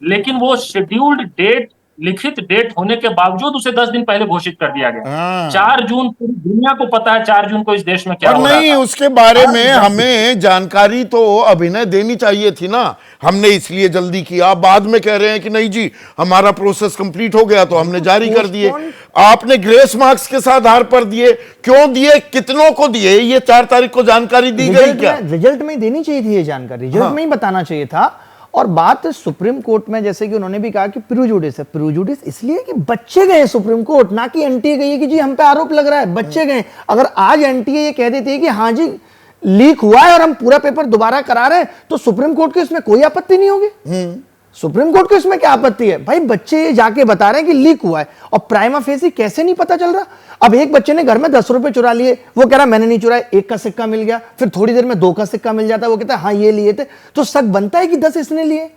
लेकिन वो शेड्यूल्ड डेट, लिखित डेट होने के बावजूद उसे 10 दिन पहले घोषित कर दिया गया। 4 जून पूरी दुनिया को पता है 4 जून को इस देश में क्या और हो रहा नहीं, था। उसके बारे में हमें जानकारी तो अभिनय देनी चाहिए थी ना, हमने इसलिए जल्दी किया। बाद में कह रहे हैं कि नहीं जी हमारा प्रोसेस कंप्लीट हो गया तो हमने जारी कर दिए। आपने ग्रेस मार्क्स किस आधार पर दिए, क्यों दिए, कितनों को दिए, ये 4 तारीख को जानकारी दी गई क्या? रिजल्ट में देनी चाहिए थी ये जानकारी, रिजल्ट में ही बताना चाहिए था। और बात सुप्रीम कोर्ट में, जैसे कि उन्होंने भी कहा कि प्रीजुडिस है, प्रीजुडिस इसलिए कि बच्चे गए सुप्रीम कोर्ट, ना कि एनटीए गई है कि जी हम पे आरोप लग रहा है, बच्चे गए। अगर आज एनटीए ये कह देती है कि हाँ जी लीक हुआ है और हम पूरा पेपर दोबारा करा रहे हैं, तो सुप्रीम कोर्ट की इसमें कोई आपत्ति नहीं होगी। सुप्रीम कोर्ट को इसमें क्या आपत्ति है? भाई बच्चे ये जाके बता रहे हैं कि लीक हुआ है, और प्राइमा फेसी कैसे नहीं पता चल रहा? अब एक बच्चे ने घर में 10 रुपए चुरा लिए, वो कह रहा मैंने नहीं चुराया, 1 का सिक्का मिल गया, फिर थोड़ी देर में 2 का सिक्का मिल जाता है, वो कहता है हाँ ये लिए थे, तो शक बनता है कि 10 इसने लिए।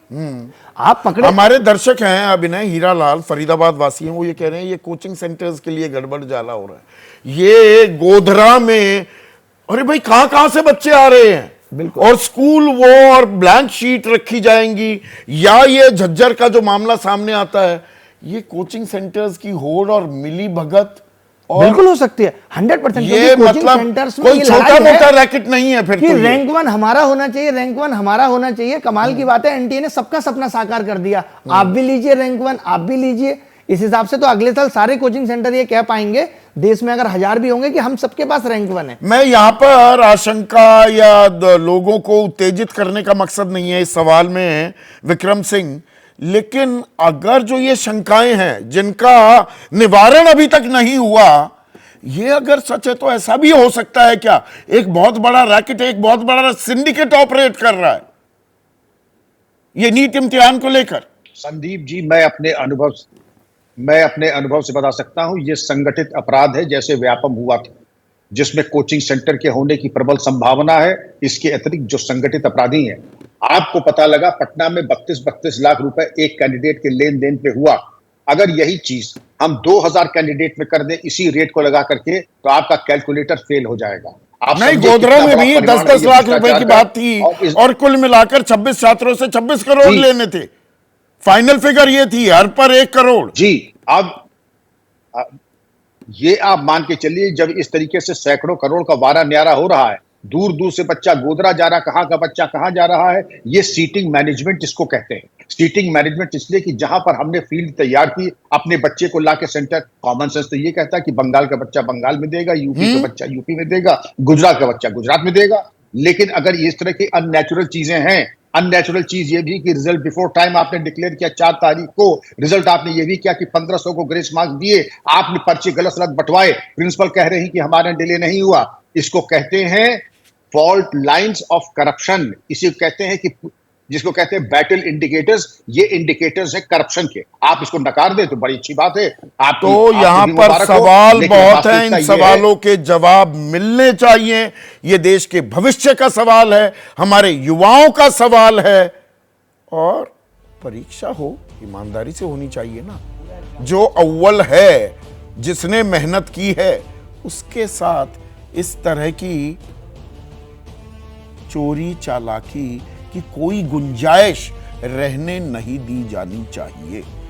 आप पकड़े। हमारे दर्शक हैं अभिनय हीरालाल, फरीदाबाद वासी हैं, वो ये कह रहे हैं ये कोचिंग सेंटर्स के लिए गड़बड़ जाला हो रहा है। ये गोधरा में, अरे भाई कहां से बच्चे आ रहे हैं, और स्कूल वो और ब्लैंक शीट रखी जाएंगी, या ये झज्जर का जो मामला सामने आता है, ये कोचिंग सेंटर्स की होड़ और मिली भगत बिल्कुल हो सकती है 100%। ये मतलब कोई छोटा मोटा रैकेट नहीं है फिर कि तो रैंक 1 हमारा होना चाहिए, रैंक 1 हमारा होना चाहिए। कमाल की बात है, एनटीए ने सबका सपना साकार कर दिया। आप भी लीजिए रैंक 1, आप भी लीजिए। इस हिसाब से तो अगले साल सारे कोचिंग सेंटर ये कह पाएंगे, देश में अगर 1000 भी होंगे, कि हम सबके पास रैंक 1 है। मैं यहां पर आशंका या लोगों को उत्तेजित करने का मकसद नहीं है इस सवाल में विक्रम सिंह, लेकिन अगर जो ये शंकाएं हैं जिनका निवारण अभी तक नहीं हुआ, ये अगर सच है तो ऐसा भी हो सकता है क्या एक बहुत बड़ा रैकेट, एक बहुत बड़ा सिंडिकेट ऑपरेट कर रहा है ये नीट इम्तिहान को लेकर? संदीप जी, मैं अपने अनुभव से बता सकता हूं, ये संगठित अपराध है जैसे व्यापम हुआ था, जिसमें कोचिंग सेंटर के होने की प्रबल संभावना है। इसके अतिरिक्त जो संगठित अपराधी हैं, आपको पता लगा पटना में 32 लाख रुपए एक कैंडिडेट के लेन देन पे हुआ। अगर यही चीज हम 2000 कैंडिडेट में कर दें इसी रेट को लगा करके, तो आपका कैलकुलेटर फेल हो जाएगा। आप नहीं, समझिए गोधरा कितना में बड़ा भी परिमाण 10-10 है ये लाख रुपए की भ्रष्टाचार बात का। थी और कुल मिलाकर 26 छात्रों से 26 करोड़ जी। लेने थे। फाइनल फिगर ये थी हर पर 1 करोड़। जी, अब ये आप मान के चलिए, जब इस तरीके से सैकड़ों करोड़ का वारा न्यारा हो रहा है, दूर दूर से बच्चा गोधरा जा रहा, कहां का बच्चा कहां जा रहा है, ये सीटिंग मैनेजमेंट इसको कहते हैं। सीटिंग मैनेजमेंट इसलिए कि जहां पर हमने फील्ड तैयार की, अपने बच्चे को लाके सेंटर, कॉमन सेंस तो ये कहता है कि बंगाल का बच्चा बंगाल में देगा, यूपी का बच्चा यूपी में देगा, गुजरात का बच्चा गुजरात में देगा। लेकिन अगर इस तरह की अननेचुरल चीजें हैं, अननेचुरल चीज ये भी कि रिजल्ट बिफोर टाइम आपने डिक्लेयर किया 4 तारीख को, रिजल्ट आपने ये भी किया कि 1500 को ग्रेस मार्क्स दिए, आपने पर्चे गलत सलत बंटवाए, प्रिंसिपल कह रहे हैं कि हमारे डिले नहीं हुआ। इसको कहते हैं फॉल्ट लाइंस ऑफ करप्शन। इसे कहते हैं कि जिसको कहते हैं बैटल इंडिकेटर्स, ये इंडिकेटर्स है करप्शन के। आप इसको नकार दें तो बड़ी अच्छी बात है। आपकी तो यहां भी पर मुबारक हो, सवाल लेकिन बहुत हैं, वास्तविकता इन ये सवालों के जवाब मिलने चाहिए। ये देश के भविष्य का सवाल है, हमारे युवाओं का सवाल है, और परीक्षा हो ईमानदारी से होनी चाहिए ना। जो अव्वल है, जिसने मेहनत की है, उसके साथ इस तरह की चोरी चालाकी की कोई गुंजाइश रहने नहीं दी जानी चाहिए।